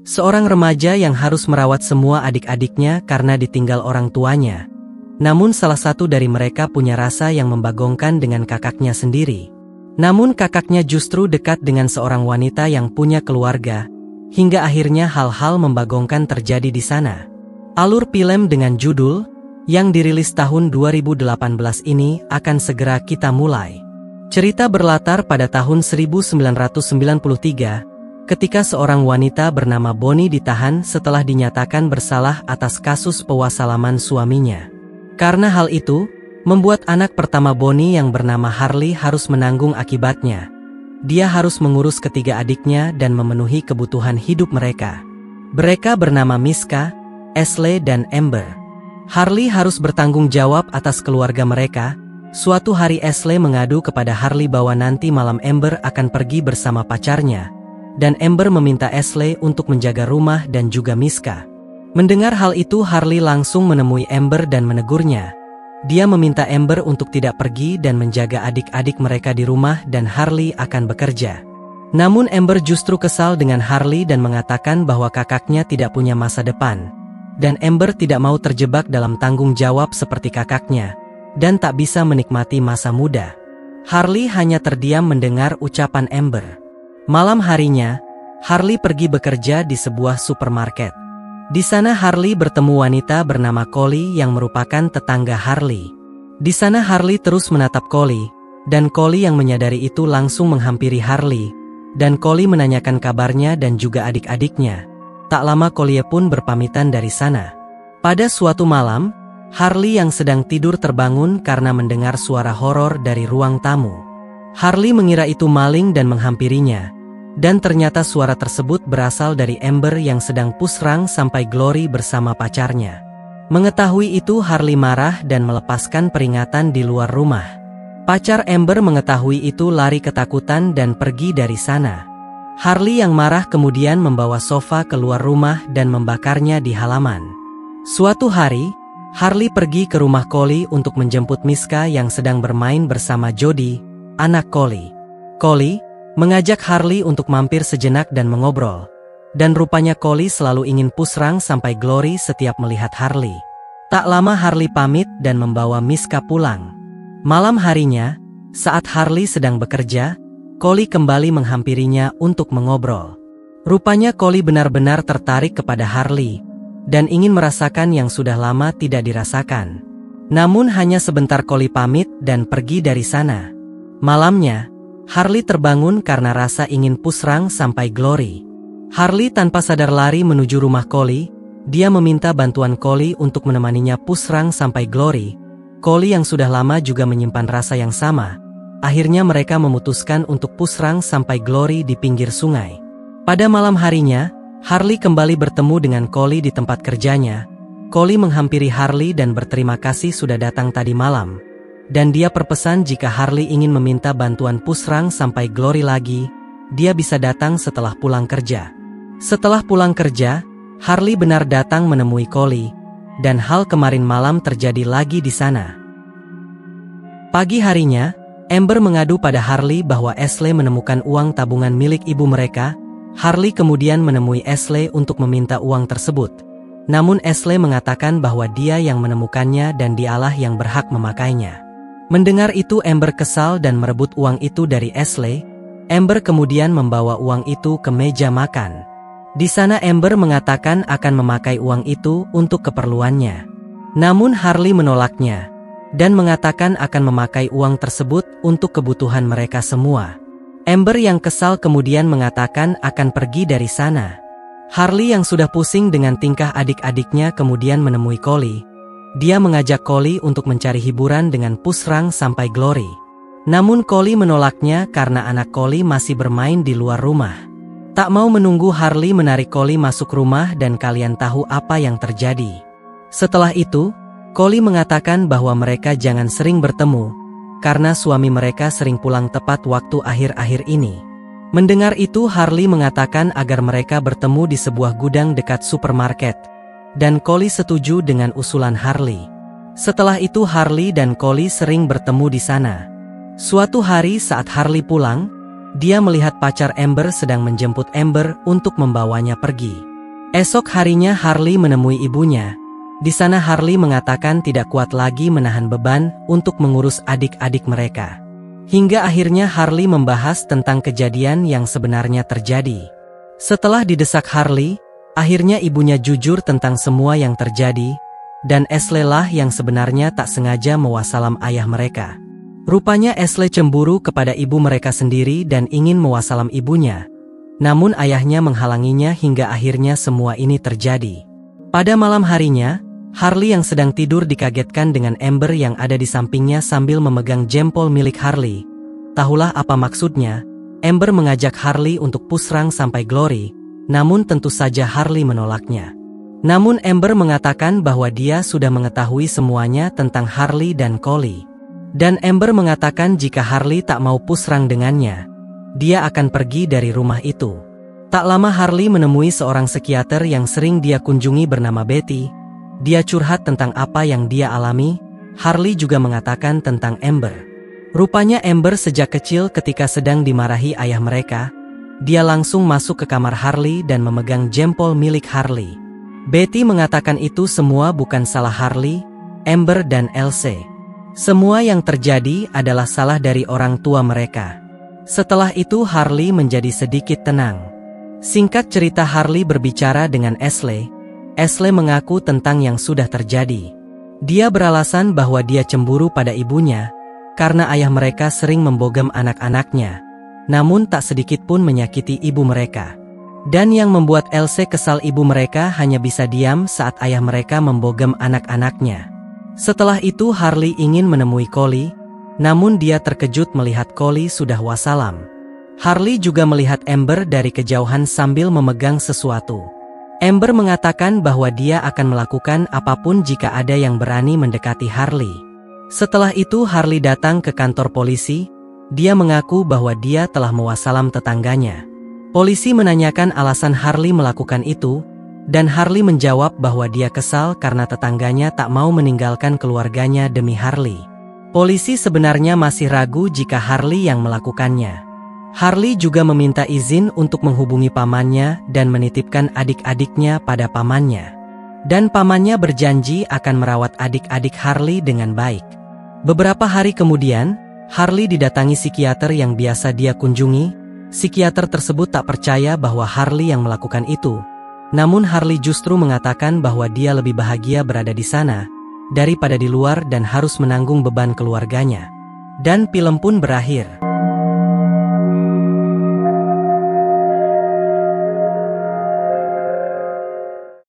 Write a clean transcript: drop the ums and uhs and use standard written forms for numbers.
Seorang remaja yang harus merawat semua adik-adiknya karena ditinggal orang tuanya. Namun salah satu dari mereka punya rasa yang membagongkan dengan kakaknya sendiri. Namun kakaknya justru dekat dengan seorang wanita yang punya keluarga, hingga akhirnya hal-hal membagongkan terjadi di sana. Alur film dengan judul, yang dirilis tahun 2018 ini akan segera kita mulai. Cerita berlatar pada tahun 1993, ketika seorang wanita bernama Bonnie ditahan setelah dinyatakan bersalah atas kasus pewasalaman suaminya. Karena hal itu, membuat anak pertama Bonnie yang bernama Harley harus menanggung akibatnya. Dia harus mengurus ketiga adiknya dan memenuhi kebutuhan hidup mereka. Mereka bernama Miska, Ashley dan Amber. Harley harus bertanggung jawab atas keluarga mereka. Suatu hari Ashley mengadu kepada Harley bahwa nanti malam Amber akan pergi bersama pacarnya. Dan Amber meminta Ashley untuk menjaga rumah dan juga Miska. Mendengar hal itu Harley langsung menemui Amber dan menegurnya. Dia meminta Amber untuk tidak pergi dan menjaga adik-adik mereka di rumah dan Harley akan bekerja. Namun Amber justru kesal dengan Harley dan mengatakan bahwa kakaknya tidak punya masa depan. Dan Amber tidak mau terjebak dalam tanggung jawab seperti kakaknya. Dan tak bisa menikmati masa muda. Harley hanya terdiam mendengar ucapan Amber. Malam harinya, Harley pergi bekerja di sebuah supermarket. Di sana Harley bertemu wanita bernama Collie yang merupakan tetangga Harley. Di sana Harley terus menatap Collie, dan Collie yang menyadari itu langsung menghampiri Harley, dan Collie menanyakan kabarnya dan juga adik-adiknya. Tak lama Collie pun berpamitan dari sana. Pada suatu malam, Harley yang sedang tidur terbangun karena mendengar suara horor dari ruang tamu. Harley mengira itu maling dan menghampirinya. Dan ternyata suara tersebut berasal dari Amber yang sedang pusrang sampai Glory bersama pacarnya. Mengetahui itu Harley marah dan melepaskan peringatan di luar rumah. Pacar Amber mengetahui itu lari ketakutan dan pergi dari sana. Harley yang marah kemudian membawa sofa keluar rumah dan membakarnya di halaman. Suatu hari, Harley pergi ke rumah Collie untuk menjemput Miska yang sedang bermain bersama Jody, anak Collie. Collie mengajak Harley untuk mampir sejenak dan mengobrol. Dan rupanya Collie selalu ingin pusrang sampai Glory setiap melihat Harley. Tak lama Harley pamit dan membawa Miska pulang. Malam harinya, saat Harley sedang bekerja, Collie kembali menghampirinya untuk mengobrol. Rupanya Collie benar-benar tertarik kepada Harley, dan ingin merasakan yang sudah lama tidak dirasakan. Namun hanya sebentar Collie pamit dan pergi dari sana. Malamnya, Harley terbangun karena rasa ingin pusrang sampai Glory. Harley tanpa sadar lari menuju rumah Collie. Dia meminta bantuan Collie untuk menemaninya pusrang sampai Glory. Collie yang sudah lama juga menyimpan rasa yang sama. Akhirnya mereka memutuskan untuk pusrang sampai Glory di pinggir sungai. Pada malam harinya, Harley kembali bertemu dengan Collie di tempat kerjanya. Collie menghampiri Harley dan berterima kasih sudah datang tadi malam. Dan dia berpesan jika Harley ingin meminta bantuan pusrang sampai Glory lagi, dia bisa datang setelah pulang kerja. Setelah pulang kerja, Harley benar datang menemui Collie, dan hal kemarin malam terjadi lagi di sana. Pagi harinya, Amber mengadu pada Harley bahwa Ashley menemukan uang tabungan milik ibu mereka. Harley kemudian menemui Ashley untuk meminta uang tersebut. Namun Ashley mengatakan bahwa dia yang menemukannya dan dialah yang berhak memakainya. Mendengar itu Amber kesal dan merebut uang itu dari Ashley. Amber kemudian membawa uang itu ke meja makan. Di sana Amber mengatakan akan memakai uang itu untuk keperluannya. Namun Harley menolaknya, dan mengatakan akan memakai uang tersebut untuk kebutuhan mereka semua. Amber yang kesal kemudian mengatakan akan pergi dari sana. Harley yang sudah pusing dengan tingkah adik-adiknya kemudian menemui Collie. Dia mengajak Collie untuk mencari hiburan dengan pusrang sampai Glory. Namun Collie menolaknya karena anak Collie masih bermain di luar rumah. Tak mau menunggu Harley menarik Collie masuk rumah dan kalian tahu apa yang terjadi. Setelah itu, Collie mengatakan bahwa mereka jangan sering bertemu, karena suami mereka sering pulang tepat waktu akhir-akhir ini. Mendengar itu Harley mengatakan agar mereka bertemu di sebuah gudang dekat supermarket. Dan Collie setuju dengan usulan Harley. Setelah itu Harley dan Collie sering bertemu di sana. Suatu hari saat Harley pulang, Dia melihat pacar Amber sedang menjemput Amber untuk membawanya pergi. Esok harinya Harley menemui ibunya. Di sana Harley mengatakan tidak kuat lagi menahan beban untuk mengurus adik-adik mereka. Hingga akhirnya Harley membahas tentang kejadian yang sebenarnya terjadi. Setelah didesak Harley, akhirnya ibunya jujur tentang semua yang terjadi, dan Ashley lah yang sebenarnya tak sengaja mewasalam ayah mereka. Rupanya Ashley cemburu kepada ibu mereka sendiri dan ingin mewasalam ibunya. Namun ayahnya menghalanginya hingga akhirnya semua ini terjadi. Pada malam harinya, Harley yang sedang tidur dikagetkan dengan Amber yang ada di sampingnya sambil memegang jempol milik Harley. Tahulah apa maksudnya, Amber mengajak Harley untuk pusrang sampai Glory, namun tentu saja Harley menolaknya. Namun Amber mengatakan bahwa dia sudah mengetahui semuanya tentang Harley dan Collie. Dan Amber mengatakan jika Harley tak mau pusrang dengannya, dia akan pergi dari rumah itu. Tak lama Harley menemui seorang psikiater yang sering dia kunjungi bernama Betty. Dia curhat tentang apa yang dia alami. Harley juga mengatakan tentang Amber. Rupanya Amber sejak kecil ketika sedang dimarahi ayah mereka, dia langsung masuk ke kamar Harley dan memegang jempol milik Harley. Betty mengatakan itu semua bukan salah Harley, Amber dan Elsie. Semua yang terjadi adalah salah dari orang tua mereka. Setelah itu Harley menjadi sedikit tenang. Singkat cerita Harley berbicara dengan Ashley. Ashley mengaku tentang yang sudah terjadi. Dia beralasan bahwa dia cemburu pada ibunya, karena ayah mereka sering membogam anak-anaknya. Namun tak sedikit pun menyakiti ibu mereka. Dan yang membuat Elsie kesal ibu mereka hanya bisa diam saat ayah mereka membogam anak-anaknya. Setelah itu Harley ingin menemui Collie, namun dia terkejut melihat Collie sudah wassalam. Harley juga melihat Amber dari kejauhan sambil memegang sesuatu. Amber mengatakan bahwa dia akan melakukan apapun jika ada yang berani mendekati Harley. Setelah itu Harley datang ke kantor polisi. Dia mengaku bahwa dia telah mewassalam tetangganya. Polisi menanyakan alasan Harley melakukan itu, dan Harley menjawab bahwa dia kesal karena tetangganya tak mau meninggalkan keluarganya demi Harley. Polisi sebenarnya masih ragu jika Harley yang melakukannya. Harley juga meminta izin untuk menghubungi pamannya dan menitipkan adik-adiknya pada pamannya. Dan pamannya berjanji akan merawat adik-adik Harley dengan baik. Beberapa hari kemudian, Harley didatangi psikiater yang biasa dia kunjungi. Psikiater tersebut tak percaya bahwa Harley yang melakukan itu. Namun Harley justru mengatakan bahwa dia lebih bahagia berada di sana daripada di luar dan harus menanggung beban keluarganya. Dan film pun berakhir.